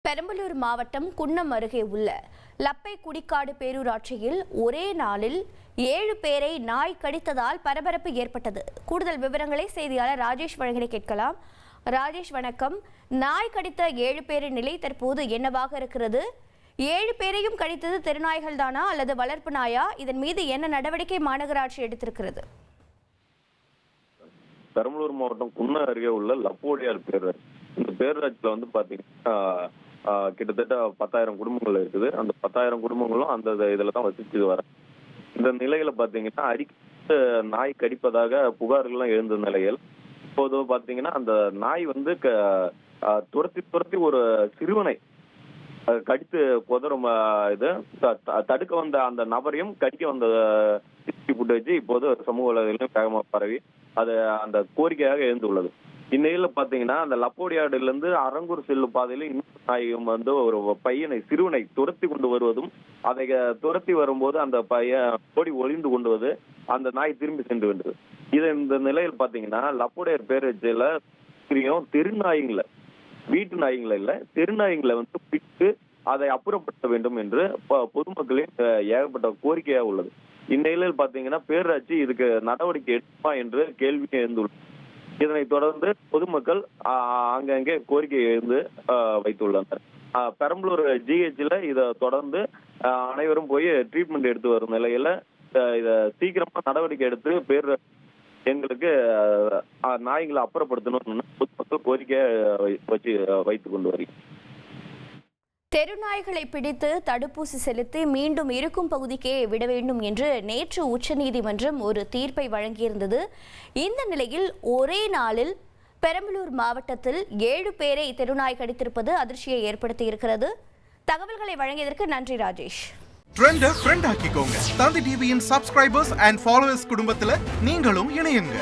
பெரம்பலூர் மாவட்டம் குன்னம் அருகே உள்ள லப்பை குடிக்காடு பேரூராட்சியில் ஒரே நாளில் 7 பேரை நாய் கடித்ததால் பரபரப்பு ஏற்பட்டது. கூடுதல் விவரங்களை செய்தியாளர் ராஜேஷ் வழங்கினை கேட்கலாம். ராஜேஷ் வணக்கம். நாய் கடித்த 7 பேரின் நிலை தற்போது என்னவாக இருக்கிறது? 7 பேரையும் கடித்தது தெருநாய்கள் தானா அல்லது வளர்ப்பு நாயா? இதன் மீது என்ன நடவடிக்கை மாநகராட்சி எடுத்திருக்கிறது? பெரம்பலூர் மாவட்டம் குன்னம் அருகே உள்ள லப்போடியார் பேரூராட்சி. இந்த பேரூராட்சியில பாத்தீங்கன்னா கிட்டத்தட்ட 10,000 குடும்பங்கள் இருக்குது. அந்த 10,000 குடும்பங்களும் அந்த இதுல தான் வசிச்சு வர. இந்த நிலையில பாத்தீங்கன்னா அடிக்கடி நாய் கடிப்பதாக புகார்கள்லாம் எழுந்த நிலையில் இப்போது பாத்தீங்கன்னா அந்த நாய் துரத்தி ஒரு சிறுவனை கடித்து குதறும் இது தடுக்க வந்த அந்த நபரையும் கடிக்க வந்த புட்டு வச்சு இப்போது சமூக வலைதளம் வேகமாக பரவி அது அந்த கோரிக்கையாக எழுந்துள்ளது. இந்நிலையில பாத்தீங்கன்னா அந்த லப்போடியாடுல இருந்து அரங்கூர் செல்லும் பாதையில இன்னொரு நாயும் ஒரு பையனை சிறுவனை துரத்தி கொண்டு வருவதும் அதை துரத்தி வரும்போது அந்த பையன் ஓடி ஒளிந்து கொண்டு அந்த நாய் திரும்பி சென்று வந்தது. இந்த நிலையில் பாத்தீங்கன்னா லப்போடியார் பேரூராட்சியில தெருநாய்களை வீட்டு நாய்களை இல்ல தெருநாய்களை பிடித்து அதை அப்புறப்படுத்த வேண்டும் என்று பொதுமக்களின் ஏகப்பட்ட கோரிக்கையாக உள்ளது. இந்நிலையில் பாத்தீங்கன்னா பேரூராட்சி இதுக்கு நடவடிக்கை எடுக்குமா என்று கேள்வி எழுந்துள்ளது. இதனைத் தொடர்ந்து பொதுமக்கள் அங்கங்கே கோரிக்கை எழுந்து வைத்துள்ளனர். பெரம்பலூர் ஜிஹெச்ல இதை தொடர்ந்து அனைவரும் போய் ட்ரீட்மெண்ட் எடுத்து வரும் நிலையில இதை சீக்கிரமா நடவடிக்கை எடுத்து எங்களுக்கு நாய்களை அப்புறப்படுத்தணும்னு பொதுமக்கள் கோரிக்கையை வைத்துக் கொண்டு வருகிறார். தெருநாய்களை பிடித்து தடுப்பூசி செலுத்தி மீண்டும் இருக்கும் பகுதிக்கே விட வேண்டும் என்று நேற்று உச்சநீதிமன்றம் ஒரு தீர்ப்பை வழங்கியிருந்தது. இந்த நிலையில் ஒரே நாளில் பெரம்பலூர் மாவட்டத்தில் 7 பேரை தெருநாய் கடித்திருப்பது அதிர்ச்சியை ஏற்படுத்தி இருக்கிறது. தகவல்களை வழங்கியதற்கு நன்றி ராஜேஷ். ட்ரெண்டை ஃப்ரெண்ட் ஆக்கிக்கோங்க. தந்தி டிவியின் சப்ஸ்கிரைபர்ஸ் அண்ட் ஃபாலோவர்ஸ் குடும்பத்தில் நீங்களும் இணையுங்க.